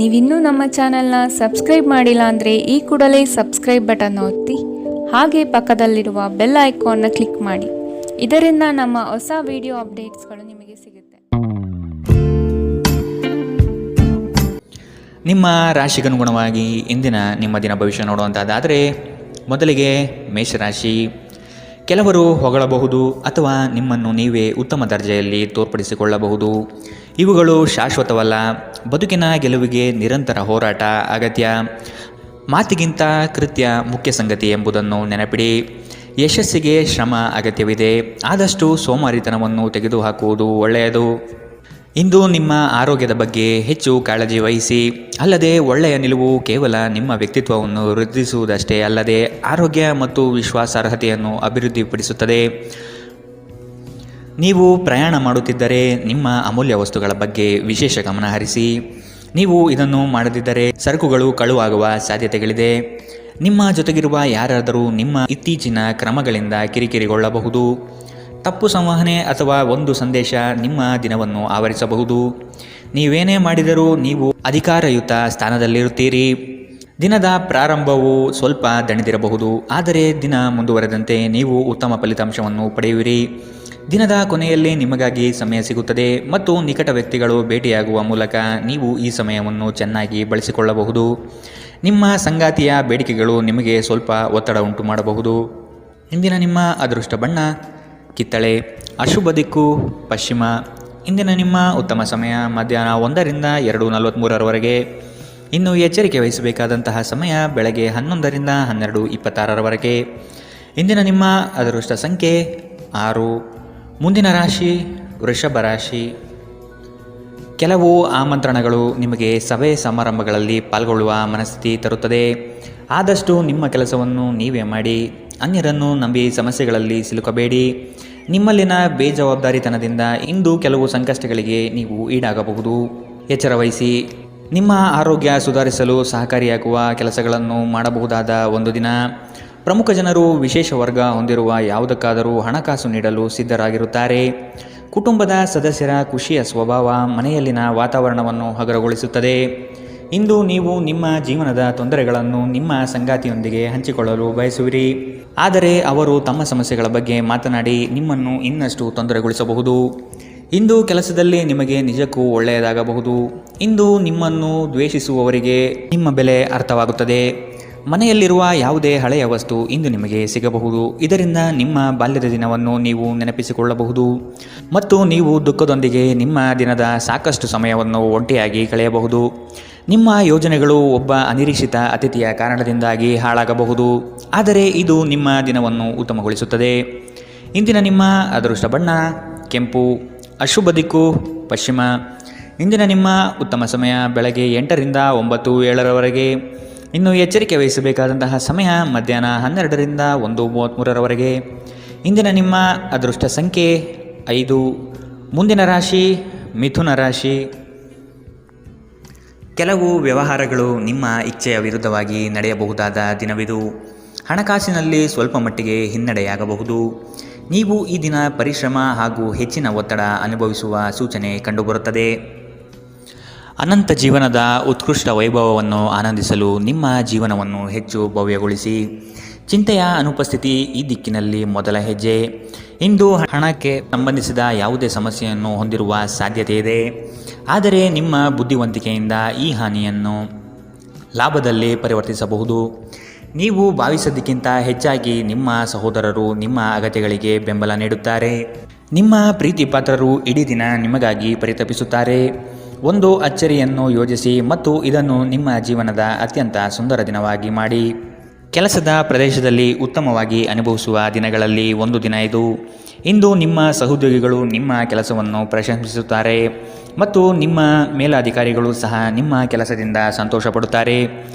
ನೀವಿನ್ನೂ ನಮ್ಮ ಚಾನೆಲ್ನ ಸಬ್ಸ್ಕ್ರೈಬ್ ಮಾಡಿಲ್ಲ ಅಂದರೆ ಈ ಕೂಡಲೇ ಸಬ್ಸ್ಕ್ರೈಬ್ ಬಟನ್ ಒತ್ತಿ ಹಾಗೆ ಪಕ್ಕದಲ್ಲಿರುವ ಬೆಲ್ ಐಕಾನ್ನ ಕ್ಲಿಕ್ ಮಾಡಿ. ಇದರಿಂದ ನಮ್ಮ ಹೊಸ ವಿಡಿಯೋ ಅಪ್ಡೇಟ್ಸ್ಗಳು ನಿಮಗೆ ಸಿಗುತ್ತೆ. ನಿಮ್ಮ ರಾಶಿಗನುಗುಣವಾಗಿ ಇಂದಿನ ನಿಮ್ಮ ದಿನ ಭವಿಷ್ಯ ನೋಡುವಂಥದ್ದಾದರೆ ಮೊದಲಿಗೆ ಮೇಷರಾಶಿ. ಕೆಲವರು ಹೊಗಳಬಹುದು ಅಥವಾ ನಿಮ್ಮನ್ನು ನೀವೇ ಉತ್ತಮ ದರ್ಜೆಯಲ್ಲಿ ತೋರ್ಪಡಿಸಿಕೊಳ್ಳಬಹುದು. ಇವುಗಳು ಶಾಶ್ವತವಲ್ಲ. ಬದುಕಿನ ಗೆಲುವಿಗೆ ನಿರಂತರ ಹೋರಾಟ ಅಗತ್ಯ. ಮಾತಿಗಿಂತ ಕೃತ್ಯ ಮುಖ್ಯ ಸಂಗತಿ ಎಂಬುದನ್ನು ನೆನಪಿಡಿ. ಯಶಸ್ಸಿಗೆ ಶ್ರಮ ಅಗತ್ಯವಿದೆ. ಆದಷ್ಟು ಸೋಮಾರಿತನವನ್ನು ತೆಗೆದುಹಾಕುವುದು ಒಳ್ಳೆಯದು. ಇಂದು ನಿಮ್ಮ ಆರೋಗ್ಯದ ಬಗ್ಗೆ ಹೆಚ್ಚು ಕಾಳಜಿ ವಹಿಸಿ. ಅಲ್ಲದೆ ಒಳ್ಳೆಯ ನಿಲುವು ಕೇವಲ ನಿಮ್ಮ ವ್ಯಕ್ತಿತ್ವವನ್ನು ವೃದ್ಧಿಸುವುದಷ್ಟೇ ಅಲ್ಲದೆ ಆರೋಗ್ಯ ಮತ್ತು ವಿಶ್ವಾಸಾರ್ಹತೆಯನ್ನು ಅಭಿವೃದ್ಧಿಪಡಿಸುತ್ತದೆ. ನೀವು ಪ್ರಯಾಣ ಮಾಡುತ್ತಿದ್ದರೆ ನಿಮ್ಮ ಅಮೂಲ್ಯ ವಸ್ತುಗಳ ಬಗ್ಗೆ ವಿಶೇಷ ಗಮನ ಹರಿಸಿ. ನೀವು ಇದನ್ನು ಮಾಡದಿದ್ದರೆ ಸರಕುಗಳು ಕಳುವಾಗುವ ಸಾಧ್ಯತೆಗಳಿದೆ. ನಿಮ್ಮ ಜೊತೆಗಿರುವ ಯಾರಾದರೂ ನಿಮ್ಮ ಇತ್ತೀಚಿನ ಕ್ರಮಗಳಿಂದ ಕಿರಿಕಿರಿಗೊಳ್ಳಬಹುದು. ತಪ್ಪು ಸಂವಹನೆ ಅಥವಾ ಒಂದು ಸಂದೇಶ ನಿಮ್ಮ ದಿನವನ್ನು ಆವರಿಸಬಹುದು. ನೀವೇನೇ ಮಾಡಿದರೂ ನೀವು ಅಧಿಕಾರಯುತ ಸ್ಥಾನದಲ್ಲಿರುತ್ತೀರಿ. ದಿನದ ಪ್ರಾರಂಭವು ಸ್ವಲ್ಪ ದಣಿದಿರಬಹುದು, ಆದರೆ ದಿನ ಮುಂದುವರೆದಂತೆ ನೀವು ಉತ್ತಮ ಫಲಿತಾಂಶವನ್ನು ಪಡೆಯುವಿರಿ. ದಿನದ ಕೊನೆಯಲ್ಲಿ ನಿಮಗಾಗಿ ಸಮಯ ಸಿಗುತ್ತದೆ ಮತ್ತು ನಿಕಟ ವ್ಯಕ್ತಿಗಳು ಭೇಟಿಯಾಗುವ ಮೂಲಕ ನೀವು ಈ ಸಮಯವನ್ನು ಚೆನ್ನಾಗಿ ಬಳಸಿಕೊಳ್ಳಬಹುದು. ನಿಮ್ಮ ಸಂಗಾತಿಯ ಬೇಡಿಕೆಗಳು ನಿಮಗೆ ಸ್ವಲ್ಪ ಒತ್ತಡ ಉಂಟು ಮಾಡಬಹುದು. ಇಂದಿನ ನಿಮ್ಮ ಅದೃಷ್ಟ ಬಣ್ಣ ಕಿತ್ತಳೆ. ಅಶುಭ ದಿಕ್ಕು ಪಶ್ಚಿಮ. ಇಂದಿನ ನಿಮ್ಮ ಉತ್ತಮ ಸಮಯ ಮಧ್ಯಾಹ್ನ 1ರಿಂದ 2:43ರವರೆಗೆ. ಇನ್ನು ಎಚ್ಚರಿಕೆ ವಹಿಸಬೇಕಾದಂತಹ ಸಮಯ ಬೆಳಗ್ಗೆ 11ರಿಂದ 12:26ರವರೆಗೆ. ಇಂದಿನ ನಿಮ್ಮ ಅದೃಷ್ಟ ಸಂಖ್ಯೆ 6. ಮುಂದಿನ ರಾಶಿ ವೃಷಭ ರಾಶಿ. ಕೆಲವು ಆಮಂತ್ರಣಗಳು ನಿಮಗೆ ಸಭೆ ಸಮಾರಂಭಗಳಲ್ಲಿ ಪಾಲ್ಗೊಳ್ಳುವ ಮನಸ್ಥಿತಿ ತರುತ್ತದೆ. ಆದಷ್ಟು ನಿಮ್ಮ ಕೆಲಸವನ್ನು ನೀವೇ ಮಾಡಿ. ಅನ್ಯರನ್ನು ನಂಬಿ ಸಮಸ್ಯೆಗಳಲ್ಲಿ ಸಿಲುಕಬೇಡಿ. ನಿಮ್ಮಲ್ಲಿನ ಬೇಜವಾಬ್ದಾರಿತನದಿಂದ ಇಂದು ಕೆಲವು ಸಂಕಷ್ಟಗಳಿಗೆ ನೀವು ಈಡಾಗಬಹುದು. ಎಚ್ಚರ ವಹಿಸಿ. ನಿಮ್ಮ ಆರೋಗ್ಯ ಸುಧಾರಿಸಲು ಸಹಕಾರಿಯಾಗುವ ಕೆಲಸಗಳನ್ನು ಮಾಡಬಹುದಾದ ಒಂದು ದಿನ. ಪ್ರಮುಖ ಜನರು ವಿಶೇಷ ವರ್ಗ ಹೊಂದಿರುವ ಯಾವುದಕ್ಕಾದರೂ ಹಣಕಾಸು ನೀಡಲು ಸಿದ್ಧರಾಗಿರುತ್ತಾರೆ. ಕುಟುಂಬದ ಸದಸ್ಯರ ಖುಷಿಯ ಸ್ವಭಾವ ಮನೆಯಲ್ಲಿನ ವಾತಾವರಣವನ್ನು ಹಗುರಗೊಳಿಸುತ್ತದೆ. ಇಂದು ನೀವು ನಿಮ್ಮ ಜೀವನದ ತೊಂದರೆಗಳನ್ನು ನಿಮ್ಮ ಸಂಗಾತಿಯೊಂದಿಗೆ ಹಂಚಿಕೊಳ್ಳಲು ಬಯಸುವಿರಿ. ಆದರೆ ಅವರು ತಮ್ಮ ಸಮಸ್ಯೆಗಳ ಬಗ್ಗೆ ಮಾತನಾಡಿ ನಿಮ್ಮನ್ನು ಇನ್ನಷ್ಟು ತೊಂದರೆಗೊಳಿಸಬಹುದು. ಇಂದು ಕೆಲಸದಲ್ಲಿ ನಿಮಗೆ ನಿಜಕ್ಕೂ ಒಳ್ಳೆಯದಾಗಬಹುದು. ಇಂದು ನಿಮ್ಮನ್ನು ದ್ವೇಷಿಸುವವರಿಗೆ ನಿಮ್ಮ ಬೆಲೆ ಅರ್ಥವಾಗುತ್ತದೆ. ಮನೆಯಲ್ಲಿರುವ ಯಾವುದೇ ಹಳೆಯ ವಸ್ತು ಇಂದು ನಿಮಗೆ ಸಿಗಬಹುದು. ಇದರಿಂದ ನಿಮ್ಮ ಬಾಲ್ಯದ ದಿನವನ್ನು ನೀವು ನೆನಪಿಸಿಕೊಳ್ಳಬಹುದು ಮತ್ತು ನೀವು ದುಃಖದೊಂದಿಗೆ ನಿಮ್ಮ ದಿನದ ಸಾಕಷ್ಟು ಸಮಯವನ್ನು ಒಂಟಿಯಾಗಿ ಕಳೆಯಬಹುದು. ನಿಮ್ಮ ಯೋಜನೆಗಳು ಒಬ್ಬ ಅನಿರೀಕ್ಷಿತ ಅತಿಥಿಯ ಕಾರಣದಿಂದಾಗಿ ಹಾಳಾಗಬಹುದು, ಆದರೆ ಇದು ನಿಮ್ಮ ದಿನವನ್ನು ಉತ್ತಮಗೊಳಿಸುತ್ತದೆ. ಇಂದಿನ ನಿಮ್ಮ ಅದೃಷ್ಟ ಬಣ್ಣ ಕೆಂಪು. ಅಶುಭ ದಿಕ್ಕು ಪಶ್ಚಿಮ. ಇಂದಿನ ನಿಮ್ಮ ಉತ್ತಮ ಸಮಯ ಬೆಳಗ್ಗೆ 8ರಿಂದ 9:07ರವರೆಗೆ. ಇನ್ನು ಎಚ್ಚರಿಕೆ ವಹಿಸಬೇಕಾದಂತಹ ಸಮಯ ಮಧ್ಯಾಹ್ನ 12ರಿಂದ 1:33ರವರೆಗೆ. ಇಂದಿನ ನಿಮ್ಮ ಅದೃಷ್ಟ ಸಂಖ್ಯೆ 5. ಮುಂದಿನ ರಾಶಿ ಮಿಥುನ ರಾಶಿ. ಕೆಲವು ವ್ಯವಹಾರಗಳು ನಿಮ್ಮ ಇಚ್ಛೆಯ ವಿರುದ್ಧವಾಗಿ ನಡೆಯಬಹುದಾದ ದಿನವಿದು. ಹಣಕಾಸಿನಲ್ಲಿ ಸ್ವಲ್ಪ ಮಟ್ಟಿಗೆ ಹಿನ್ನಡೆಯಾಗಬಹುದು. ನೀವು ಈ ದಿನ ಪರಿಶ್ರಮ ಹಾಗೂ ಹೆಚ್ಚಿನ ಒತ್ತಡ ಅನುಭವಿಸುವ ಸೂಚನೆ ಕಂಡುಬರುತ್ತದೆ. ಅನಂತ ಜೀವನದ ಉತ್ಕೃಷ್ಟ ವೈಭವವನ್ನು ಆನಂದಿಸಲು ನಿಮ್ಮ ಜೀವನವನ್ನು ಹೆಚ್ಚು ಭವ್ಯಗೊಳಿಸಿ. ಚಿಂತೆಯ ಅನುಪಸ್ಥಿತಿ ಈ ದಿಕ್ಕಿನಲ್ಲಿ ಮೊದಲ ಹೆಜ್ಜೆ. ಇಂದು ಹಣಕ್ಕೆ ಸಂಬಂಧಿಸಿದ ಯಾವುದೇ ಸಮಸ್ಯೆಯನ್ನು ಹೊಂದಿರುವ ಸಾಧ್ಯತೆ ಇದೆ, ಆದರೆ ನಿಮ್ಮ ಬುದ್ಧಿವಂತಿಕೆಯಿಂದ ಈ ಹಾನಿಯನ್ನು ಲಾಭದಲ್ಲಿ ಪರಿವರ್ತಿಸಬಹುದು. ನೀವು ಭಾವಿಸಿದ್ದಕ್ಕಿಂತ ಹೆಚ್ಚಾಗಿ ನಿಮ್ಮ ಸಹೋದರರು ನಿಮ್ಮ ಅಗತ್ಯಗಳಿಗೆ ಬೆಂಬಲ ನೀಡುತ್ತಾರೆ. ನಿಮ್ಮ ಪ್ರೀತಿ ಪಾತ್ರರು ಇಡೀ ದಿನ ನಿಮಗಾಗಿ ಪರಿತಪಿಸುತ್ತಾರೆ. ಒಂದು ಅಚ್ಚರಿಯನ್ನು ಯೋಜಿಸಿ ಮತ್ತು ಇದನ್ನು ನಿಮ್ಮ ಜೀವನದ ಅತ್ಯಂತ ಸುಂದರ ದಿನವಾಗಿ ಮಾಡಿ. ಕೆಲಸದ ಪ್ರದೇಶದಲ್ಲಿ ಉತ್ತಮವಾಗಿ ಅನುಭವಿಸುವ ದಿನಗಳಲ್ಲಿ ಒಂದು ದಿನ ಇದು. ಇಂದು ನಿಮ್ಮ ಸಹೋದ್ಯೋಗಿಗಳು ನಿಮ್ಮ ಕೆಲಸವನ್ನು ಪ್ರಶಂಸಿಸುತ್ತಾರೆ ಮತ್ತು ನಿಮ್ಮ ಮೇಲಾಧಿಕಾರಿಗಳು ಸಹ ನಿಮ್ಮ ಕೆಲಸದಿಂದ ಸಂತೋಷಪಡುತ್ತಾರೆ.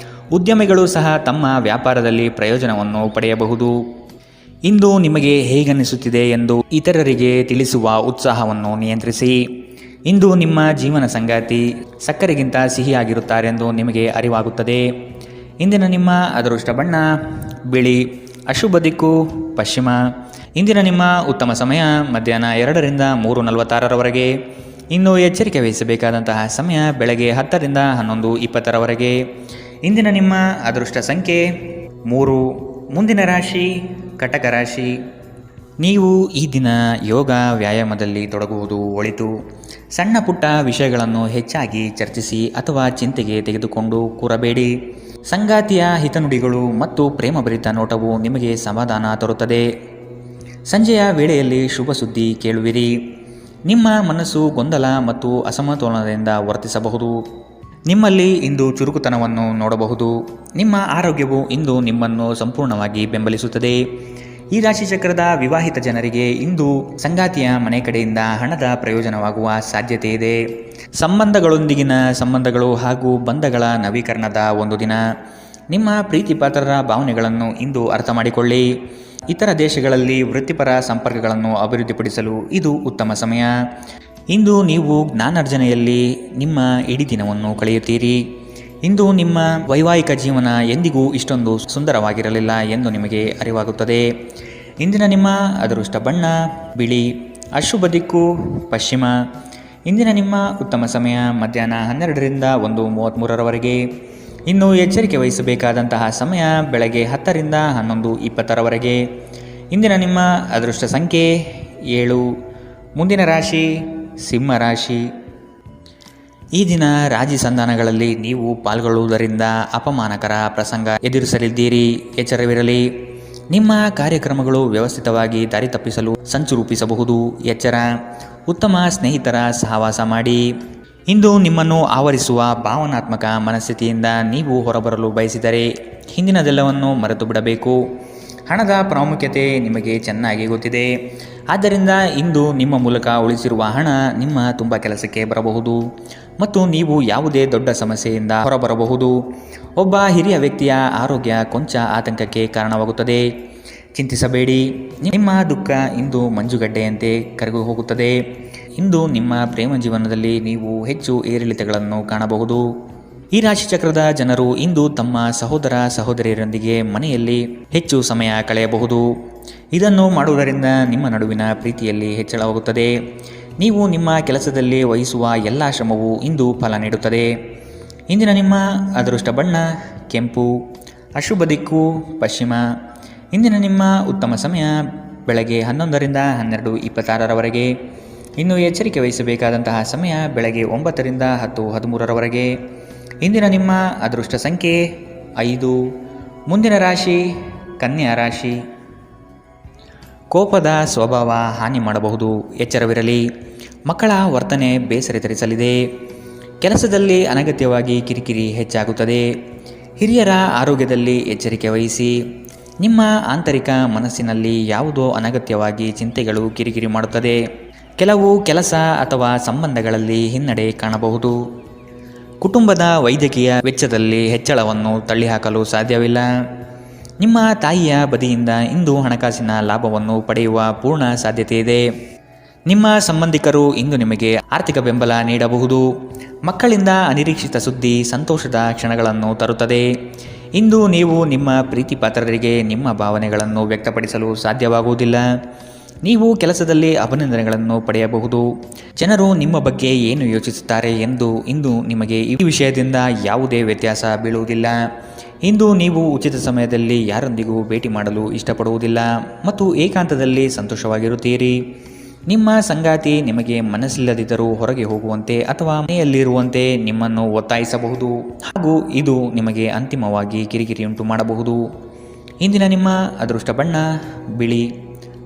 ಉದ್ಯಮಿಗಳು ಸಹ ತಮ್ಮ ವ್ಯಾಪಾರದಲ್ಲಿ ಪ್ರಯೋಜನವನ್ನು ಪಡೆಯಬಹುದು. ಇಂದು ನಿಮಗೆ ಹೇಗನ್ನಿಸುತ್ತಿದೆ ಎಂದು ಇತರರಿಗೆ ತಿಳಿಸುವ ಉತ್ಸಾಹವನ್ನು ನಿಯಂತ್ರಿಸಿ. ಇಂದು ನಿಮ್ಮ ಜೀವನ ಸಂಗಾತಿ ಸಕ್ಕರೆಗಿಂತ ಸಿಹಿಯಾಗಿರುತ್ತಾರೆಂದು ನಿಮಗೆ ಅರಿವಾಗುತ್ತದೆ. ಇಂದಿನ ನಿಮ್ಮ ಅದೃಷ್ಟ ಬಣ್ಣ ಬಿಳಿ. ಅಶುಭ ದಿಕ್ಕು ಪಶ್ಚಿಮ. ಇಂದಿನ ನಿಮ್ಮ ಉತ್ತಮ ಸಮಯ ಮಧ್ಯಾಹ್ನ 2ರಿಂದ 3:46ರವರೆಗೆ. ಇನ್ನು ಎಚ್ಚರಿಕೆ ವಹಿಸಬೇಕಾದಂತಹ ಸಮಯ ಬೆಳಗ್ಗೆ 10ರಿಂದ 11:20ರವರೆಗೆ. ಇಂದಿನ ನಿಮ್ಮ ಅದೃಷ್ಟ ಸಂಖ್ಯೆ 3. ಮುಂದಿನ ರಾಶಿ ಕಟಕ ರಾಶಿ. ನೀವು ಈ ದಿನ ಯೋಗ ವ್ಯಾಯಾಮದಲ್ಲಿ ತೊಡಗುವುದು ಒಳಿತು. ಸಣ್ಣ ಪುಟ್ಟ ವಿಷಯಗಳನ್ನು ಹೆಚ್ಚಾಗಿ ಚರ್ಚಿಸಿ ಅಥವಾ ಚಿಂತೆಗೆ ತೆಗೆದುಕೊಂಡು ಕೂರಬೇಡಿ. ಸಂಗಾತಿಯ ಹಿತನುಡಿಗಳು ಮತ್ತು ಪ್ರೇಮಭರಿತ ನೋಟವು ನಿಮಗೆ ಸಮಾಧಾನ ತರುತ್ತದೆ. ಸಂಜೆಯ ವೇಳೆಯಲ್ಲಿ ಶುಭ ಸುದ್ದಿ ಕೇಳುವಿರಿ. ನಿಮ್ಮ ಮನಸ್ಸು ಗೊಂದಲ ಮತ್ತು ಅಸಮತೋಲನದಿಂದ ವರ್ತಿಸಬಹುದು. ನಿಮ್ಮಲ್ಲಿ ಇಂದು ಚುರುಕುತನವನ್ನು ನೋಡಬಹುದು. ನಿಮ್ಮ ಆರೋಗ್ಯವು ಇಂದು ನಿಮ್ಮನ್ನು ಸಂಪೂರ್ಣವಾಗಿ ಬೆಂಬಲಿಸುತ್ತದೆ. ಈ ರಾಶಿಚಕ್ರದ ವಿವಾಹಿತ ಜನರಿಗೆ ಇಂದು ಸಂಗಾತಿಯ ಮನೆ ಕಡೆಯಿಂದ ಹಣದ ಪ್ರಯೋಜನವಾಗುವ ಸಾಧ್ಯತೆ ಇದೆ. ಸಂಬಂಧಗಳೊಂದಿಗಿನ ಸಂಬಂಧಗಳು ಹಾಗೂ ಬಂಧಗಳ ನವೀಕರಣದ ಒಂದು ದಿನ. ನಿಮ್ಮ ಪ್ರೀತಿಪಾತ್ರರ ಭಾವನೆಗಳನ್ನು ಇಂದು ಅರ್ಥ ಮಾಡಿಕೊಳ್ಳಿ. ಇತರ ದೇಶಗಳಲ್ಲಿ ವೃತ್ತಿಪರ ಸಂಪರ್ಕಗಳನ್ನು ಅಭಿವೃದ್ಧಿಪಡಿಸಲು ಇದು ಉತ್ತಮ ಸಮಯ. ಇಂದು ನೀವು ಜ್ಞಾನಾರ್ಜನೆಯಲ್ಲಿ ನಿಮ್ಮ ಇಡೀ ದಿನವನ್ನು ಕಳೆಯುತ್ತೀರಿ. ಇಂದು ನಿಮ್ಮ ವೈವಾಹಿಕ ಜೀವನ ಎಂದಿಗೂ ಇಷ್ಟೊಂದು ಸುಂದರವಾಗಿರಲಿಲ್ಲ ಎಂದು ನಿಮಗೆ ಅರಿವಾಗುತ್ತದೆ. ಇಂದಿನ ನಿಮ್ಮ ಅದೃಷ್ಟ ಬಣ್ಣ ಬಿಳಿ. ಅಶುಭ ದಿಕ್ಕು ಪಶ್ಚಿಮ. ಇಂದಿನ ನಿಮ್ಮ ಉತ್ತಮ ಸಮಯ ಮಧ್ಯಾಹ್ನ 12ರಿಂದ 1:33ರವರೆಗೆ. ಇನ್ನು ಎಚ್ಚರಿಕೆ ವಹಿಸಬೇಕಾದಂತಹ ಸಮಯ ಬೆಳಗ್ಗೆ 10ರಿಂದ 11:20ರವರೆಗೆ. ಇಂದಿನ ನಿಮ್ಮ ಅದೃಷ್ಟ ಸಂಖ್ಯೆ 7. ಮುಂದಿನ ರಾಶಿ ಸಿಂಹ ರಾಶಿ. ಈ ದಿನ ರಾಜಿ ಸಂಧಾನಗಳಲ್ಲಿ ನೀವು ಪಾಲ್ಗೊಳ್ಳುವುದರಿಂದ ಅಪಮಾನಕರ ಪ್ರಸಂಗ ಎದುರಿಸಲಿದ್ದೀರಿ. ಎಚ್ಚರವಿರಲಿ. ನಿಮ್ಮ ಕಾರ್ಯಕ್ರಮಗಳು ವ್ಯವಸ್ಥಿತವಾಗಿ ದಾರಿ ತಪ್ಪಿಸಲು ಸಂಚು ರೂಪಿಸಬಹುದು. ಎಚ್ಚರ. ಉತ್ತಮ ಸ್ನೇಹಿತರ ಸಹವಾಸ ಮಾಡಿ. ಇಂದು ನಿಮ್ಮನ್ನು ಆವರಿಸುವ ಭಾವನಾತ್ಮಕ ಮನಸ್ಥಿತಿಯಿಂದ ನೀವು ಹೊರಬರಲು ಬಯಸಿದರೆ ಹಿಂದಿನದೆಲ್ಲವನ್ನು ಮರೆತು ಬಿಡಬೇಕು. ಹಣದ ಪ್ರಾಮುಖ್ಯತೆ ನಿಮಗೆ ಚೆನ್ನಾಗಿ ಗೊತ್ತಿದೆ. ಆದ್ದರಿಂದ ಇಂದು ನಿಮ್ಮ ಮೂಲಕ ಉಳಿಸಿರುವ ಹಣ ನಿಮ್ಮ ತುಂಬ ಕೆಲಸಕ್ಕೆ ಬರಬಹುದು ಮತ್ತು ನೀವು ಯಾವುದೇ ದೊಡ್ಡ ಸಮಸ್ಯೆಯಿಂದ ಹೊರಬರಬಹುದು. ಒಬ್ಬ ಹಿರಿಯ ವ್ಯಕ್ತಿಯ ಆರೋಗ್ಯ ಕೊಂಚ ಆತಂಕಕ್ಕೆ ಕಾರಣವಾಗುತ್ತದೆ. ಚಿಂತಿಸಬೇಡಿ. ನಿಮ್ಮ ದುಃಖ ಇಂದು ಮಂಜುಗಡ್ಡೆಯಂತೆ ಕರಗಿ ಹೋಗುತ್ತದೆ. ಇಂದು ನಿಮ್ಮ ಪ್ರೇಮ ಜೀವನದಲ್ಲಿ ನೀವು ಹೆಚ್ಚು ಏರಿಳಿತಗಳನ್ನು ಕಾಣಬಹುದು. ಈ ರಾಶಿಚಕ್ರದ ಜನರು ಇಂದು ತಮ್ಮ ಸಹೋದರ ಸಹೋದರಿಯರೊಂದಿಗೆ ಮನೆಯಲ್ಲಿ ಹೆಚ್ಚು ಸಮಯ ಕಳೆಯಬಹುದು. ಇದನ್ನು ಮಾಡುವುದರಿಂದ ನಿಮ್ಮ ನಡುವಿನ ಪ್ರೀತಿಯಲ್ಲಿ ಹೆಚ್ಚಳವಾಗುತ್ತದೆ. ನೀವು ನಿಮ್ಮ ಕೆಲಸದಲ್ಲಿ ವಹಿಸುವ ಎಲ್ಲ ಶ್ರಮವು ಇಂದು ಫಲ ನೀಡುತ್ತದೆ. ಇಂದಿನ ನಿಮ್ಮ ಅದೃಷ್ಟ ಬಣ್ಣ ಕೆಂಪು. ಅಶುಭ ದಿಕ್ಕು ಪಶ್ಚಿಮ. ಇಂದಿನ ನಿಮ್ಮ ಉತ್ತಮ ಸಮಯ ಬೆಳಗ್ಗೆ 11ರಿಂದ 12:26ರವರೆಗೆ. ಇನ್ನು ಎಚ್ಚರಿಕೆ ವಹಿಸಬೇಕಾದಂತಹ ಸಮಯ ಬೆಳಗ್ಗೆ 9ರಿಂದ 10:13ರವರೆಗೆ. ಇಂದಿನ ನಿಮ್ಮ ಅದೃಷ್ಟ ಸಂಖ್ಯೆ 5. ಮುಂದಿನ ರಾಶಿ ಕನ್ಯಾ ರಾಶಿ. ಕೋಪದ ಸ್ವಭಾವ ಹಾನಿ ಮಾಡಬಹುದು. ಎಚ್ಚರವಿರಲಿ. ಮಕ್ಕಳ ವರ್ತನೆ ಬೇಸರ ತರಿಸಲಿದೆ. ಕೆಲಸದಲ್ಲಿ ಅನಗತ್ಯವಾಗಿ ಕಿರಿಕಿರಿ ಹೆಚ್ಚಾಗುತ್ತದೆ. ಹಿರಿಯರ ಆರೋಗ್ಯದಲ್ಲಿ ಎಚ್ಚರಿಕೆ ವಹಿಸಿ. ನಿಮ್ಮ ಆಂತರಿಕ ಮನಸ್ಸಿನಲ್ಲಿ ಯಾವುದೋ ಅನಗತ್ಯವಾಗಿ ಚಿಂತೆಗಳು ಕಿರಿಕಿರಿ ಮಾಡುತ್ತದೆ. ಕೆಲವು ಕೆಲಸ ಅಥವಾ ಸಂಬಂಧಗಳಲ್ಲಿ ಹಿನ್ನಡೆ ಕಾಣಬಹುದು. ಕುಟುಂಬದ ವೈದ್ಯಕೀಯ ವೆಚ್ಚದಲ್ಲಿ ಹೆಚ್ಚಳವನ್ನು ತಳ್ಳಿಹಾಕಲು ಸಾಧ್ಯವಿಲ್ಲ. ನಿಮ್ಮ ತಾಯಿಯ ಬದಿಯಿಂದ ಇಂದು ಹಣಕಾಸಿನ ಲಾಭವನ್ನು ಪಡೆಯುವ ಪೂರ್ಣ ಸಾಧ್ಯತೆ ಇದೆ. ನಿಮ್ಮ ಸಂಬಂಧಿಕರು ಇಂದು ನಿಮಗೆ ಆರ್ಥಿಕ ಬೆಂಬಲ ನೀಡಬಹುದು. ಮಕ್ಕಳಿಂದ ಅನಿರೀಕ್ಷಿತ ಸುದ್ದಿ ಸಂತೋಷದ ಕ್ಷಣಗಳನ್ನು ತರುತ್ತದೆ. ಇಂದು ನೀವು ನಿಮ್ಮ ಪ್ರೀತಿಪಾತ್ರರಿಗೆ ನಿಮ್ಮ ಭಾವನೆಗಳನ್ನು ವ್ಯಕ್ತಪಡಿಸಲು ಸಾಧ್ಯವಾಗುವುದಿಲ್ಲ. ನೀವು ಕೆಲಸದಲ್ಲಿ ಅಭಿನಂದನೆಗಳನ್ನು ಪಡೆಯಬಹುದು. ಜನರು ನಿಮ್ಮ ಬಗ್ಗೆ ಏನು ಯೋಚಿಸುತ್ತಾರೆ ಎಂದು ಇಂದು ನಿಮಗೆ ಈ ವಿಷಯದಿಂದ ಯಾವುದೇ ವ್ಯತ್ಯಾಸ ಬೀಳುವುದಿಲ್ಲ. ಇಂದು ನೀವು ಉಚಿತ ಸಮಯದಲ್ಲಿ ಯಾರೊಂದಿಗೂ ಭೇಟಿ ಮಾಡಲು ಇಷ್ಟಪಡುವುದಿಲ್ಲ ಮತ್ತು ಏಕಾಂತದಲ್ಲಿ ಸಂತೋಷವಾಗಿರುತ್ತೀರಿ. ನಿಮ್ಮ ಸಂಗಾತಿ ನಿಮಗೆ ಮನಸ್ಸಿಲ್ಲದಿದ್ದರೂ ಹೊರಗೆ ಹೋಗುವಂತೆ ಅಥವಾ ಮನೆಯಲ್ಲಿರುವಂತೆ ನಿಮ್ಮನ್ನು ಒತ್ತಾಯಿಸಬಹುದು ಹಾಗೂ ಇದು ನಿಮಗೆ ಅಂತಿಮವಾಗಿ ಕಿರಿಕಿರಿಯುಂಟು ಮಾಡಬಹುದು. ಇಂದಿನ ನಿಮ್ಮ ಅದೃಷ್ಟ ಬಣ್ಣ ಬಿಳಿ.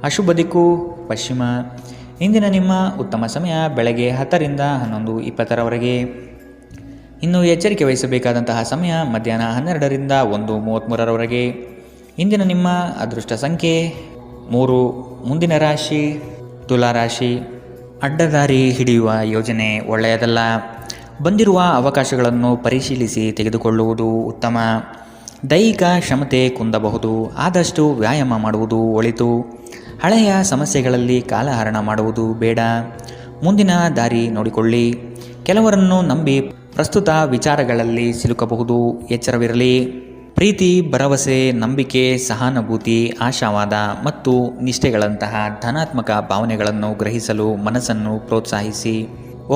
ಅಶುಭ ದಿಕ್ಕು ಪಶ್ಚಿಮ. ಇಂದಿನ ನಿಮ್ಮ ಉತ್ತಮ ಸಮಯ ಬೆಳಗ್ಗೆ 10ರಿಂದ 11:20ರವರೆಗೆ. ಇನ್ನು ಎಚ್ಚರಿಕೆ ವಹಿಸಬೇಕಾದಂತಹ ಸಮಯ ಮಧ್ಯಾಹ್ನ 12ರಿಂದ 1:33ರವರೆಗೆ. ಇಂದಿನ ನಿಮ್ಮ ಅದೃಷ್ಟ ಸಂಖ್ಯೆ 3. ಮುಂದಿನ ರಾಶಿ ತುಲಾರಾಶಿ. ಅಡ್ಡದಾರಿ ಹಿಡಿಯುವ ಯೋಜನೆ ಒಳ್ಳೆಯದಲ್ಲ. ಬಂದಿರುವ ಅವಕಾಶಗಳನ್ನು ಪರಿಶೀಲಿಸಿ ತೆಗೆದುಕೊಳ್ಳುವುದು ಉತ್ತಮ. ದೈಹಿಕ ಕ್ಷಮತೆ ಕುಂದಬಹುದು. ಆದಷ್ಟು ವ್ಯಾಯಾಮ ಮಾಡುವುದು ಒಳಿತು. ಹಳೆಯ ಸಮಸ್ಯೆಗಳಲ್ಲಿ ಕಾಲಹರಣ ಮಾಡುವುದು ಬೇಡ. ಮುಂದಿನ ದಾರಿ ನೋಡಿಕೊಳ್ಳಿ. ಕೆಲವರನ್ನು ನಂಬಿ ಪ್ರಸ್ತುತ ವಿಚಾರಗಳಲ್ಲಿ ಸಿಲುಕಬಹುದು. ಎಚ್ಚರವಿರಲಿ. ಪ್ರೀತಿ, ಭರವಸೆ, ನಂಬಿಕೆ, ಸಹಾನುಭೂತಿ, ಆಶಾವಾದ ಮತ್ತು ನಿಷ್ಠೆಗಳಂತಹ ಧನಾತ್ಮಕ ಭಾವನೆಗಳನ್ನು ಗ್ರಹಿಸಲು ಮನಸ್ಸನ್ನು ಪ್ರೋತ್ಸಾಹಿಸಿ.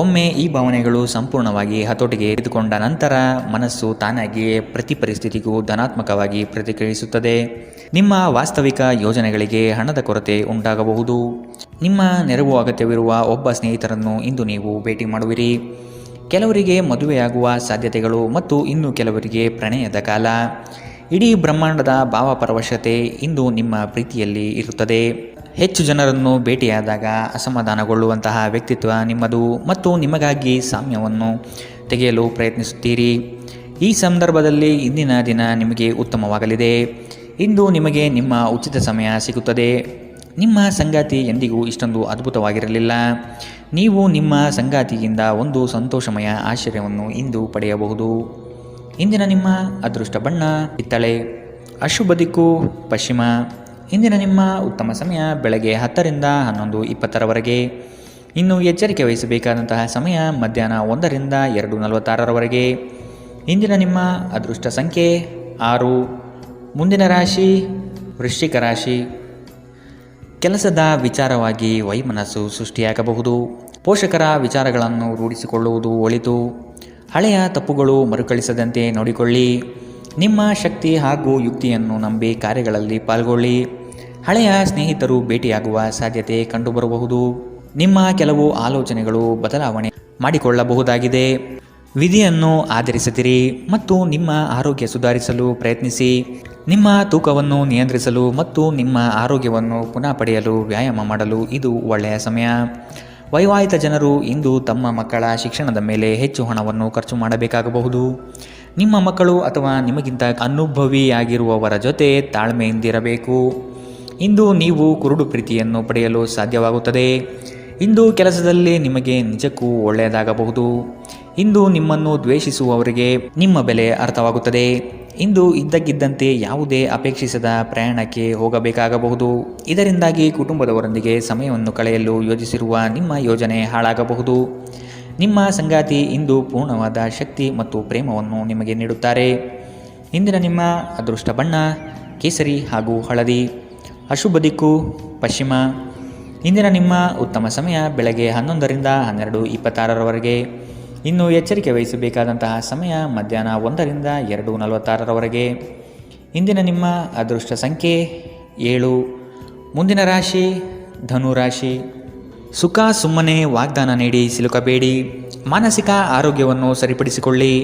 ಒಮ್ಮೆ ಈ ಭಾವನೆಗಳು ಸಂಪೂರ್ಣವಾಗಿ ಹತೋಟಿಗೆ ಇದ್ದುಕೊಂಡ ನಂತರ ಮನಸ್ಸು ತಾನಾಗಿಯೇ ಪ್ರತಿ ಪರಿಸ್ಥಿತಿಗೂ ಧನಾತ್ಮಕವಾಗಿ ಪ್ರತಿಕ್ರಿಯಿಸುತ್ತದೆ. ನಿಮ್ಮ ವಾಸ್ತವಿಕ ಯೋಜನೆಗಳಿಗೆ ಹಣದ ಕೊರತೆ ಉಂಟಾಗಬಹುದು. ನಿಮ್ಮ ನೆರವು ಅಗತ್ಯವಿರುವ ಒಬ್ಬ ಸ್ನೇಹಿತರನ್ನು ಇಂದು ನೀವು ಭೇಟಿ ಮಾಡುವಿರಿ. ಕೆಲವರಿಗೆ ಮದುವೆಯಾಗುವ ಸಾಧ್ಯತೆಗಳು ಮತ್ತು ಇನ್ನು ಕೆಲವರಿಗೆ ಪ್ರಣಯದ ಕಾಲ. ಇಡೀ ಬ್ರಹ್ಮಾಂಡದ ಭಾವಪರವಶತೆ ಇಂದು ನಿಮ್ಮ ಪ್ರೀತಿಯಲ್ಲಿ ಇರುತ್ತದೆ. ಹೆಚ್ಚು ಜನರನ್ನು ಭೇಟಿಯಾದಾಗ ಅಸಮಾಧಾನಗೊಳ್ಳುವಂತಹ ವ್ಯಕ್ತಿತ್ವ ನಿಮ್ಮದು ಮತ್ತು ನಿಮಗಾಗಿ ಸಾಮ್ಯವನ್ನು ತೆಗೆಯಲು ಪ್ರಯತ್ನಿಸುತ್ತೀರಿ. ಈ ಸಂದರ್ಭದಲ್ಲಿ ಇಂದಿನ ದಿನ ನಿಮಗೆ ಉತ್ತಮವಾಗಲಿದೆ. ಇಂದು ನಿಮಗೆ ನಿಮ್ಮ ಉಚಿತ ಸಮಯ ಸಿಗುತ್ತದೆ. ನಿಮ್ಮ ಸಂಗಾತಿ ಎಂದಿಗೂ ಇಷ್ಟೊಂದು ಅದ್ಭುತವಾಗಿರಲಿಲ್ಲ. ನೀವು ನಿಮ್ಮ ಸಂಗಾತಿಯಿಂದ ಒಂದು ಸಂತೋಷಮಯ ಆಶ್ಚರ್ಯವನ್ನು ಇಂದು ಪಡೆಯಬಹುದು. ಇಂದಿನ ನಿಮ್ಮ ಅದೃಷ್ಟ ಬಣ್ಣ ಕಿತ್ತಳೆ. ಅಶುಭ ದಿಕ್ಕು ಪಶ್ಚಿಮ. ಇಂದಿನ ನಿಮ್ಮ ಉತ್ತಮ ಸಮಯ ಬೆಳಗ್ಗೆ 10ರಿಂದ 11:20ರವರೆಗೆ. ಇನ್ನು ಎಚ್ಚರಿಕೆ ವಹಿಸಬೇಕಾದಂತಹ ಸಮಯ ಮಧ್ಯಾಹ್ನ 1ರಿಂದ 2:46ರವರೆಗೆ. ಇಂದಿನ ನಿಮ್ಮ ಅದೃಷ್ಟ ಸಂಖ್ಯೆ 6. ಮುಂದಿನ ರಾಶಿ ವೃಶ್ಚಿಕ ರಾಶಿ. ಕೆಲಸದ ವಿಚಾರವಾಗಿ ವೈಮನಸ್ಸು ಸೃಷ್ಟಿಯಾಗಬಹುದು. ಪೋಷಕರ ವಿಚಾರಗಳನ್ನು ರೂಢಿಸಿಕೊಳ್ಳುವುದು ಒಳಿತು. ಹಳೆಯ ತಪ್ಪುಗಳು ಮರುಕಳಿಸದಂತೆ ನೋಡಿಕೊಳ್ಳಿ. ನಿಮ್ಮ ಶಕ್ತಿ ಹಾಗೂ ಯುಕ್ತಿಯನ್ನು ನಂಬಿ ಕಾರ್ಯಗಳಲ್ಲಿ ಪಾಲ್ಗೊಳ್ಳಿ. ಹಳೆಯ ಸ್ನೇಹಿತರು ಭೇಟಿಯಾಗುವ ಸಾಧ್ಯತೆ ಕಂಡುಬರಬಹುದು. ನಿಮ್ಮ ಕೆಲವು ಆಲೋಚನೆಗಳು ಬದಲಾವಣೆ ಮಾಡಿಕೊಳ್ಳಬಹುದಾಗಿದೆ. ವಿಧಿಯನ್ನು ಆಧರಿಸಿದಿರಿ ಮತ್ತು ನಿಮ್ಮ ಆರೋಗ್ಯ ಸುಧಾರಿಸಲು ಪ್ರಯತ್ನಿಸಿ. ನಿಮ್ಮ ತೂಕವನ್ನು ನಿಯಂತ್ರಿಸಲು ಮತ್ತು ನಿಮ್ಮ ಆರೋಗ್ಯವನ್ನು ಪುನಃ ಪಡೆಯಲು ವ್ಯಾಯಾಮ ಮಾಡಲು ಇದು ಒಳ್ಳೆಯ ಸಮಯ. ವೈವಾಹಿಕ ಜನರು ಇಂದು ತಮ್ಮ ಮಕ್ಕಳ ಶಿಕ್ಷಣದ ಮೇಲೆ ಹೆಚ್ಚು ಹಣವನ್ನು ಖರ್ಚು ಮಾಡಬೇಕಾಗಬಹುದು. ನಿಮ್ಮ ಮಕ್ಕಳು ಅಥವಾ ನಿಮಗಿಂತ ಅನುಭವಿಯಾಗಿರುವವರ ಜೊತೆ ತಾಳ್ಮೆಯಿಂದಿರಬೇಕು. ಇಂದು ನೀವು ಕುರುಡು ಪ್ರೀತಿಯನ್ನು ಪಡೆಯಲು ಸಾಧ್ಯವಾಗುತ್ತದೆ. ಇಂದು ಕೆಲಸದಲ್ಲಿ ನಿಮಗೆ ನಿಜಕ್ಕೂ ಒಳ್ಳೆಯದಾಗಬಹುದು. ಇಂದು ನಿಮ್ಮನ್ನು ದ್ವೇಷಿಸುವವರಿಗೆ ನಿಮ್ಮ ಬೆಲೆ ಅರ್ಥವಾಗುತ್ತದೆ. ಇಂದು ಇದ್ದಕ್ಕಿದ್ದಂತೆ ಯಾವುದೇ ಅಪೇಕ್ಷಿಸದ ಪ್ರಯಾಣಕ್ಕೆ ಹೋಗಬೇಕಾಗಬಹುದು. ಇದರಿಂದಾಗಿ ಕುಟುಂಬದವರೊಂದಿಗೆ ಸಮಯವನ್ನು ಕಳೆಯಲು ಯೋಜಿಸಿರುವ ನಿಮ್ಮ ಯೋಜನೆ ಹಾಳಾಗಬಹುದು. ನಿಮ್ಮ ಸಂಗಾತಿ ಇಂದು ಪೂರ್ಣವಾದ ಶಕ್ತಿ ಮತ್ತು ಪ್ರೇಮವನ್ನು ನಿಮಗೆ ನೀಡುತ್ತಾರೆ. ಇಂದಿನ ನಿಮ್ಮ ಅದೃಷ್ಟ ಬಣ್ಣ ಕೇಸರಿ ಹಾಗೂ ಹಳದಿ. ಅಶುಭ ದಿಕ್ಕು ಪಶ್ಚಿಮ. ಇಂದಿನ ನಿಮ್ಮ ಉತ್ತಮ ಸಮಯ ಬೆಳಗ್ಗೆ 11ರಿಂದ 12:26ರವರೆಗೆ. ಇನ್ನು ಎಚ್ಚರಿಕೆ ವಹಿಸಬೇಕಾದಂತಹ ಸಮಯ ಮಧ್ಯಾಹ್ನ 1ರಿಂದ 2:46ರವರೆಗೆ. ಇಂದಿನ ನಿಮ್ಮ ಅದೃಷ್ಟ ಸಂಖ್ಯೆ 7. ಮುಂದಿನ ರಾಶಿ ಧನು ರಾಶಿ. ಸುಖ ಸುಮ್ಮನೆ ವಾಗ್ದಾನ ನೀಡಿ ಸಿಲುಕಬೇಡಿ. ಮಾನಸಿಕ ಆರೋಗ್ಯವನ್ನು ಸರಿಪಡಿಸಿಕೊಳ್ಳಿ.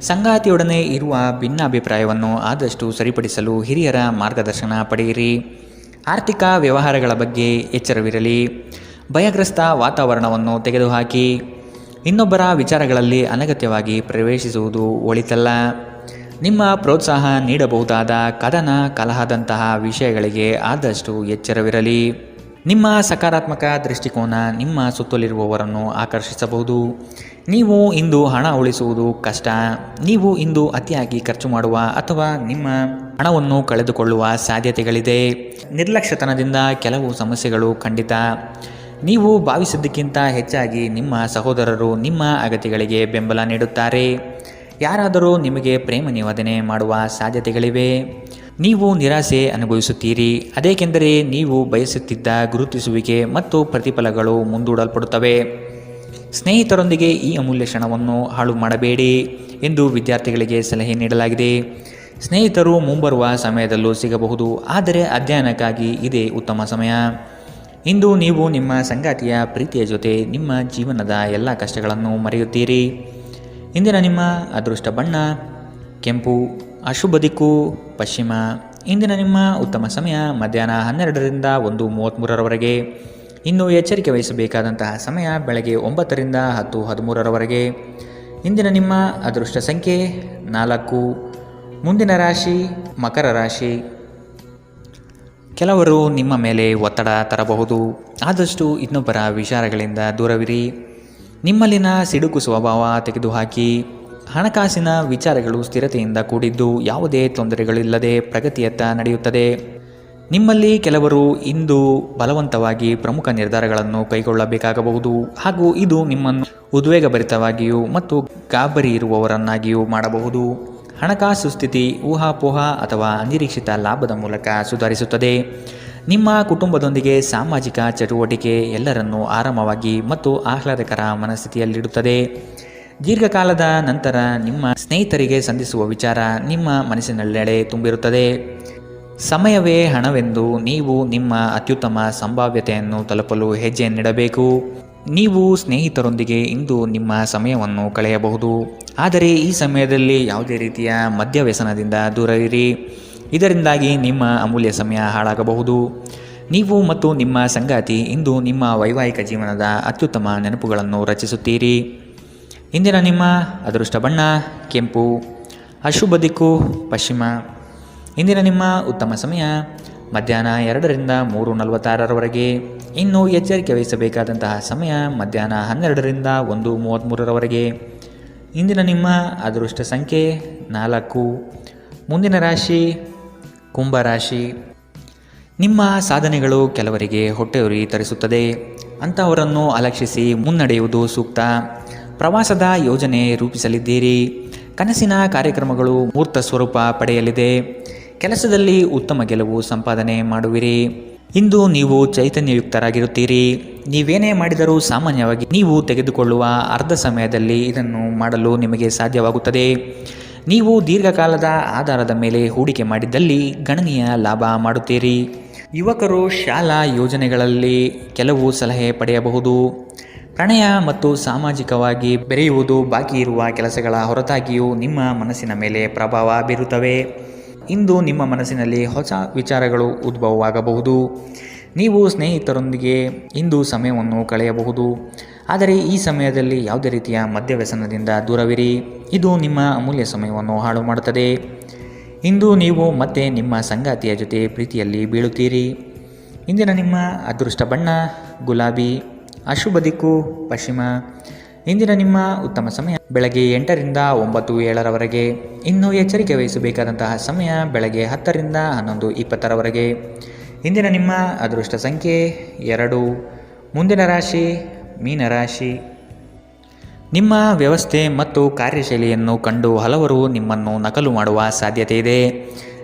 ಸಂಗಾತಿಯೊಡನೆ ಇರುವ ಭಿನ್ನಾಭಿಪ್ರಾಯವನ್ನು ಆದಷ್ಟು ಸರಿಪಡಿಸಲು ಹಿರಿಯರ ಮಾರ್ಗದರ್ಶನ ಪಡೆಯಿರಿ. ಆರ್ಥಿಕ ವ್ಯವಹಾರಗಳ ಬಗ್ಗೆ ಎಚ್ಚರವಿರಲಿ. ಭಯಗ್ರಸ್ತ ವಾತಾವರಣವನ್ನು ತೆಗೆದುಹಾಕಿ. ಇನ್ನೊಬ್ಬರ ವಿಚಾರಗಳಲ್ಲಿ ಅನಗತ್ಯವಾಗಿ ಪ್ರವೇಶಿಸುವುದು ಒಳಿತಲ್ಲ. ನಿಮ್ಮ ಪ್ರೋತ್ಸಾಹ ನೀಡಬಹುದಾದ ಕದನ ಕಲಹದಂತಹ ವಿಷಯಗಳಿಗೆ ಆದಷ್ಟು ಎಚ್ಚರವಿರಲಿ. ನಿಮ್ಮ ಸಕಾರಾತ್ಮಕ ದೃಷ್ಟಿಕೋನ ನಿಮ್ಮ ಸುತ್ತಲಿರುವವರನ್ನು ಆಕರ್ಷಿಸಬಹುದು. ನೀವು ಇಂದು ಹಣ ಉಳಿಸುವುದು ಕಷ್ಟ. ನೀವು ಇಂದು ಅತಿಯಾಗಿ ಖರ್ಚು ಮಾಡುವ ಅಥವಾ ನಿಮ್ಮ ಹಣವನ್ನು ಕಳೆದುಕೊಳ್ಳುವ ಸಾಧ್ಯತೆಗಳಿದೆ. ನಿರ್ಲಕ್ಷ್ಯತನದಿಂದ ಕೆಲವು ಸಮಸ್ಯೆಗಳು ಖಂಡಿತ. ನೀವು ಭಾವಿಸಿದ್ದಕ್ಕಿಂತ ಹೆಚ್ಚಾಗಿ ನಿಮ್ಮ ಸಹೋದರರು ನಿಮ್ಮ ಅಗತ್ಯಗಳಿಗೆ ಬೆಂಬಲ ನೀಡುತ್ತಾರೆ. ಯಾರಾದರೂ ನಿಮಗೆ ಪ್ರೇಮ ನಿವೇದನೆ ಮಾಡುವ ಸಾಧ್ಯತೆಗಳಿವೆ. ನೀವು ನಿರಾಸೆ ಅನುಭವಿಸುತ್ತೀರಿ. ಅದೇಕೆಂದರೆ ನೀವು ಬಯಸುತ್ತಿದ್ದ ಗುರುತಿಸುವಿಕೆ ಮತ್ತು ಪ್ರತಿಫಲಗಳು ಮುಂದೂಡಲ್ಪಡುತ್ತವೆ. ಸ್ನೇಹಿತರೊಂದಿಗೆ ಈ ಅಮೂಲ್ಯ ಕ್ಷಣವನ್ನು ಹಾಳು ಮಾಡಬೇಡಿ ಎಂದು ವಿದ್ಯಾರ್ಥಿಗಳಿಗೆ ಸಲಹೆ ನೀಡಲಾಗಿದೆ. ಸ್ನೇಹಿತರು ಮುಂಬರುವ ಸಮಯದಲ್ಲೂ ಸಿಗಬಹುದು, ಆದರೆ ಅಧ್ಯಯನಕ್ಕಾಗಿ ಇದೇ ಉತ್ತಮ ಸಮಯ. ಇಂದು ನೀವು ನಿಮ್ಮ ಸಂಗಾತಿಯ ಪ್ರೀತಿಯ ಜೊತೆ ನಿಮ್ಮ ಜೀವನದ ಎಲ್ಲ ಕಷ್ಟಗಳನ್ನು ಮರೆಯುತ್ತೀರಿ. ಇಂದಿನ ನಿಮ್ಮ ಅದೃಷ್ಟ ಬಣ್ಣ ಕೆಂಪು. ಅಶುಭ ದಿಕ್ಕು ಪಶ್ಚಿಮ. ಇಂದಿನ ನಿಮ್ಮ ಉತ್ತಮ ಸಮಯ ಮಧ್ಯಾಹ್ನ 12ರಿಂದ 1:33ರವರೆಗೆ. ಇನ್ನು ಎಚ್ಚರಿಕೆ ವಹಿಸಬೇಕಾದಂತಹ ಸಮಯ ಬೆಳಗ್ಗೆ 9ರಿಂದ 10:13ರವರೆಗೆ. ಇಂದಿನ ನಿಮ್ಮ ಅದೃಷ್ಟ ಸಂಖ್ಯೆ 4. ಮುಂದಿನ ರಾಶಿ ಮಕರ ರಾಶಿ. ಕೆಲವರು ನಿಮ್ಮ ಮೇಲೆ ಒತ್ತಡ ತರಬಹುದು. ಆದಷ್ಟು ಇನ್ನೊಬ್ಬರ ವಿಚಾರಗಳಿಂದ ದೂರವಿರಿ. ನಿಮ್ಮಲ್ಲಿನ ಸಿಡುಕು ಸ್ವಭಾವ ತೆಗೆದುಹಾಕಿ. ಹಣಕಾಸಿನ ವಿಚಾರಗಳು ಸ್ಥಿರತೆಯಿಂದ ಕೂಡಿದ್ದು ಯಾವುದೇ ತೊಂದರೆಗಳಿಲ್ಲದೆ ಪ್ರಗತಿಯತ್ತ ನಡೆಯುತ್ತದೆ. ನಿಮ್ಮಲ್ಲಿ ಕೆಲವರು ಇಂದು ಬಲವಂತವಾಗಿ ಪ್ರಮುಖ ನಿರ್ಧಾರಗಳನ್ನು ಕೈಗೊಳ್ಳಬೇಕಾಗಬಹುದು ಹಾಗೂ ಇದು ನಿಮ್ಮನ್ನು ಉದ್ವೇಗಭರಿತವಾಗಿಯೂ ಮತ್ತು ಗಾಬರಿ ಇರುವವರನ್ನಾಗಿಯೂ ಮಾಡಬಹುದು. ಹಣಕಾಸು ಸ್ಥಿತಿ ಊಹಾಪೋಹ ಅಥವಾ ಅನಿರೀಕ್ಷಿತ ಲಾಭದ ಮೂಲಕ ಸುಧಾರಿಸುತ್ತದೆ. ನಿಮ್ಮ ಕುಟುಂಬದೊಂದಿಗೆ ಸಾಮಾಜಿಕ ಚಟುವಟಿಕೆ ಎಲ್ಲರನ್ನೂ ಆರಾಮವಾಗಿ ಮತ್ತು ಆಹ್ಲಾದಕರ ಮನಸ್ಥಿತಿಯಲ್ಲಿಡುತ್ತದೆ. ದೀರ್ಘಕಾಲದ ನಂತರ ನಿಮ್ಮ ಸ್ನೇಹಿತರಿಗೆ ಸಂಧಿಸುವ ವಿಚಾರ ನಿಮ್ಮ ಮನಸ್ಸಿನೆಲ್ಲೆಡೆ ತುಂಬಿರುತ್ತದೆ. ಸಮಯವೇ ಹಣವೆಂದು ನೀವು ನಿಮ್ಮ ಅತ್ಯುತ್ತಮ ಸಂಭಾವ್ಯತೆಯನ್ನು ತಲುಪಲು ಹೆಜ್ಜೆಯನ್ನಿಡಬೇಕು. ನೀವು ಸ್ನೇಹಿತರೊಂದಿಗೆ ಇಂದು ನಿಮ್ಮ ಸಮಯವನ್ನು ಕಳೆಯಬಹುದು, ಆದರೆ ಈ ಸಮಯದಲ್ಲಿ ಯಾವುದೇ ರೀತಿಯ ಮದ್ಯವ್ಯಸನದಿಂದ ದೂರವಿರಿ. ಇದರಿಂದಾಗಿ ನಿಮ್ಮ ಅಮೂಲ್ಯ ಸಮಯ ಹಾಳಾಗಬಹುದು. ನೀವು ಮತ್ತು ನಿಮ್ಮ ಸಂಗಾತಿ ಇಂದು ನಿಮ್ಮ ವೈವಾಹಿಕ ಜೀವನದ ಅತ್ಯುತ್ತಮ ನೆನಪುಗಳನ್ನು ರಚಿಸುತ್ತೀರಿ. ಇಂದಿನ ನಿಮ್ಮ ಅದೃಷ್ಟ ಬಣ್ಣ ಕೆಂಪು, ಅಶುಭ ದಿಕ್ಕು ಪಶ್ಚಿಮ. ಇಂದಿನ ನಿಮ್ಮ ಉತ್ತಮ ಸಮಯ ಮಧ್ಯಾಹ್ನ 2ರಿಂದ 3:46ರವರೆಗೆ. ಇನ್ನು ಎಚ್ಚರಿಕೆ ವಹಿಸಬೇಕಾದಂತಹ ಸಮಯ ಮಧ್ಯಾಹ್ನ 12ರಿಂದ 1:33ರವರೆಗೆ. ಇಂದಿನ ನಿಮ್ಮ ಅದೃಷ್ಟ ಸಂಖ್ಯೆ 4. ಮುಂದಿನ ರಾಶಿ ಕುಂಭರಾಶಿ. ನಿಮ್ಮ ಸಾಧನೆಗಳು ಕೆಲವರಿಗೆ ಹೊಟ್ಟೆಯುರಿ ತರಿಸುತ್ತದೆ. ಅಂತಹವರನ್ನು ಅಲಕ್ಷಿಸಿ ಮುನ್ನಡೆಯುವುದು ಸೂಕ್ತ. ಪ್ರವಾಸದ ಯೋಜನೆ ರೂಪಿಸಲಿದ್ದೀರಿ. ಕನಸಿನ ಕಾರ್ಯಕ್ರಮಗಳು ಮೂರ್ತ ಸ್ವರೂಪ ಪಡೆಯಲಿದೆ. ಕೆಲಸದಲ್ಲಿ ಉತ್ತಮ ಗೆಲುವು ಸಂಪಾದನೆ ಮಾಡುವಿರಿ. ಇಂದು ನೀವು ಚೈತನ್ಯಯುಕ್ತರಾಗಿರುತ್ತೀರಿ. ನೀವೇನೇ ಮಾಡಿದರೂ ಸಾಮಾನ್ಯವಾಗಿ ನೀವು ತೆಗೆದುಕೊಳ್ಳುವ ಅರ್ಧ ಸಮಯದಲ್ಲಿ ಇದನ್ನು ಮಾಡಲು ನಿಮಗೆ ಸಾಧ್ಯವಾಗುತ್ತದೆ. ನೀವು ದೀರ್ಘಕಾಲದ ಆಧಾರದ ಮೇಲೆ ಹೂಡಿಕೆ ಮಾಡಿದ್ದಲ್ಲಿ ಗಣನೀಯ ಲಾಭ ಮಾಡುತ್ತೀರಿ. ಯುವಕರು ಶಾಲಾ ಯೋಜನೆಗಳಲ್ಲಿ ಕೆಲವು ಸಲಹೆ ಪಡೆಯಬಹುದು. ಪ್ರಣಯ ಮತ್ತು ಸಾಮಾಜಿಕವಾಗಿ ಬೆರೆಯುವುದು ಬಾಕಿ ಇರುವ ಕೆಲಸಗಳ ಹೊರತಾಗಿಯೂ ನಿಮ್ಮ ಮನಸ್ಸಿನ ಮೇಲೆ ಪ್ರಭಾವ ಬೀರುತ್ತವೆ. ಇಂದು ನಿಮ್ಮ ಮನಸ್ಸಿನಲ್ಲಿ ಹೊಸ ವಿಚಾರಗಳು ಉದ್ಭವವಾಗಬಹುದು. ನೀವು ಸ್ನೇಹಿತರೊಂದಿಗೆ ಇಂದು ಸಮಯವನ್ನು ಕಳೆಯಬಹುದು, ಆದರೆ ಈ ಸಮಯದಲ್ಲಿ ಯಾವುದೇ ರೀತಿಯ ಮದ್ಯವ್ಯಸನದಿಂದ ದೂರವಿರಿ. ಇದು ನಿಮ್ಮ ಅಮೂಲ್ಯ ಸಮಯವನ್ನು ಹಾಳು ಮಾಡುತ್ತದೆ. ಇಂದು ನೀವು ಮತ್ತೆ ನಿಮ್ಮ ಸಂಗಾತಿಯ ಜೊತೆ ಪ್ರೀತಿಯಲ್ಲಿ ಬೀಳುತ್ತೀರಿ. ಇಂದಿನ ನಿಮ್ಮ ಅದೃಷ್ಟ ಬಣ್ಣ ಗುಲಾಬಿ, ಅಶುಭ ದಿಕ್ಕು ಪಶ್ಚಿಮ. ಇಂದಿನ ನಿಮ್ಮ ಉತ್ತಮ ಸಮಯ ಬೆಳಗ್ಗೆ 8ರಿಂದ 9:07ರವರೆಗೆ. ಇನ್ನು ಎಚ್ಚರಿಕೆ ವಹಿಸಬೇಕಾದಂತಹ ಸಮಯ ಬೆಳಗ್ಗೆ 10ರಿಂದ 11:20ರವರೆಗೆ. ಇಂದಿನ ನಿಮ್ಮ ಅದೃಷ್ಟ ಸಂಖ್ಯೆ 2. ಮುಂದಿನ ರಾಶಿ ಮೀನರಾಶಿ. ನಿಮ್ಮ ವ್ಯವಸ್ಥೆ ಮತ್ತು ಕಾರ್ಯಶೈಲಿಯನ್ನು ಕಂಡು ಹಲವರು ನಿಮ್ಮನ್ನು ನಕಲು ಮಾಡುವ ಸಾಧ್ಯತೆ ಇದೆ.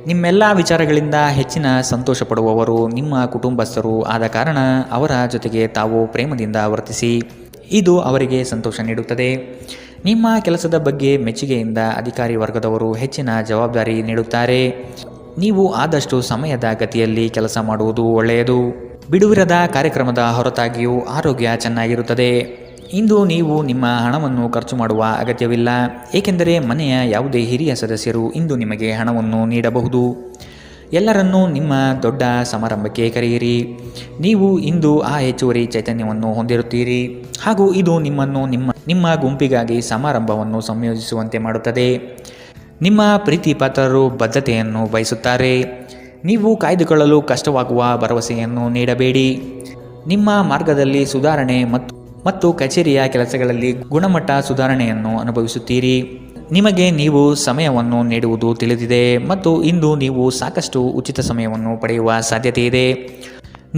ನಿಮ್ಮೆಲ್ಲ ವಿಚಾರಗಳಿಂದ ಹೆಚ್ಚಿನ ಸಂತೋಷ ಪಡುವವರು ನಿಮ್ಮ ಕುಟುಂಬಸ್ಥರು ಆದ ಕಾರಣ ಅವರ ಜೊತೆಗೆ ತಾವು ಪ್ರೇಮದಿಂದ ವರ್ತಿಸಿ. ಇದು ಅವರಿಗೆ ಸಂತೋಷ ನೀಡುತ್ತದೆ. ನಿಮ್ಮ ಕೆಲಸದ ಬಗ್ಗೆ ಮೆಚ್ಚುಗೆಯಿಂದ ಅಧಿಕಾರಿ ವರ್ಗದವರು ಹೆಚ್ಚಿನ ಜವಾಬ್ದಾರಿ ನೀಡುತ್ತಾರೆ. ನೀವು ಆದಷ್ಟು ಸಮಯದ ಗತಿಯಲ್ಲಿ ಕೆಲಸ ಮಾಡುವುದು ಒಳ್ಳೆಯದು. ಬಿಡುವಿರದ ಕಾರ್ಯಕ್ರಮದ ಹೊರತಾಗಿಯೂ ಆರೋಗ್ಯ ಚೆನ್ನಾಗಿರುತ್ತದೆ. ಇಂದು ನೀವು ನಿಮ್ಮ ಹಣವನ್ನು ಖರ್ಚು ಮಾಡುವ ಅಗತ್ಯವಿಲ್ಲ, ಏಕೆಂದರೆ ಮನೆಯ ಯಾವುದೇ ಹಿರಿಯ ಸದಸ್ಯರು ಇಂದು ನಿಮಗೆ ಹಣವನ್ನು ನೀಡಬಹುದು. ಎಲ್ಲರನ್ನೂ ನಿಮ್ಮ ದೊಡ್ಡ ಸಮಾರಂಭಕ್ಕೆ ಕರೆಯಿರಿ. ನೀವು ಇಂದು ಆ ಹೆಚ್ಚುವರಿ ಚೈತನ್ಯವನ್ನು ಹೊಂದಿರುತ್ತೀರಿ ಹಾಗೂ ಇದು ನಿಮ್ಮನ್ನು ನಿಮ್ಮ ಗುಂಪಿಗಾಗಿ ಸಮಾರಂಭವನ್ನು ಸಂಯೋಜಿಸುವಂತೆ ಮಾಡುತ್ತದೆ. ನಿಮ್ಮ ಪ್ರೀತಿ ಪಾತ್ರರು ಬದ್ಧತೆಯನ್ನು ಬಯಸುತ್ತಾರೆ. ನೀವು ಕಾಯ್ದುಕೊಳ್ಳಲು ಕಷ್ಟವಾಗುವ ಭರವಸೆಯನ್ನು ನೀಡಬೇಡಿ. ನಿಮ್ಮ ಮಾರ್ಗದಲ್ಲಿ ಸುಧಾರಣೆ ಮತ್ತು ಕಚೇರಿಯ ಕೆಲಸಗಳಲ್ಲಿ ಗುಣಮಟ್ಟ ಸುಧಾರಣೆಯನ್ನು ಅನುಭವಿಸುತ್ತೀರಿ. ನಿಮಗೆ ನೀವು ಸಮಯವನ್ನು ನೀಡುವುದು ತಿಳಿದಿದೆ ಮತ್ತು ಇಂದು ನೀವು ಸಾಕಷ್ಟು ಉಚಿತ ಸಮಯವನ್ನು ಪಡೆಯುವ ಸಾಧ್ಯತೆ ಇದೆ.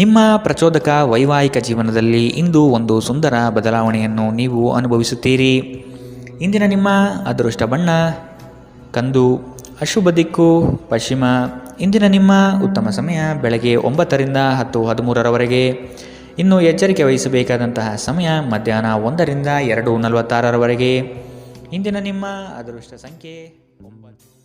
ನಿಮ್ಮ ಪ್ರಚೋದಕ ವೈವಾಹಿಕ ಜೀವನದಲ್ಲಿ ಇಂದು ಒಂದು ಸುಂದರ ಬದಲಾವಣೆಯನ್ನು ನೀವು ಅನುಭವಿಸುತ್ತೀರಿ. ಇಂದಿನ ನಿಮ್ಮ ಅದೃಷ್ಟ ಬಣ್ಣ ಕಂದು, ಅಶುಭ ದಿಕ್ಕು ಪಶ್ಚಿಮ. ಇಂದಿನ ನಿಮ್ಮ ಉತ್ತಮ ಸಮಯ ಬೆಳಗ್ಗೆ 9ರಿಂದ 10:13ರವರೆಗೆ. ಇನ್ನು ಎಚ್ಚರಿಕೆ ವಹಿಸಬೇಕಾದಂತಹ ಸಮಯ ಮಧ್ಯಾಹ್ನ 1ರಿಂದ 2:46ರವರೆಗೆ. ಇಂದಿನ ನಿಮ್ಮ ಅದೃಷ್ಟ ಸಂಖ್ಯೆ 9.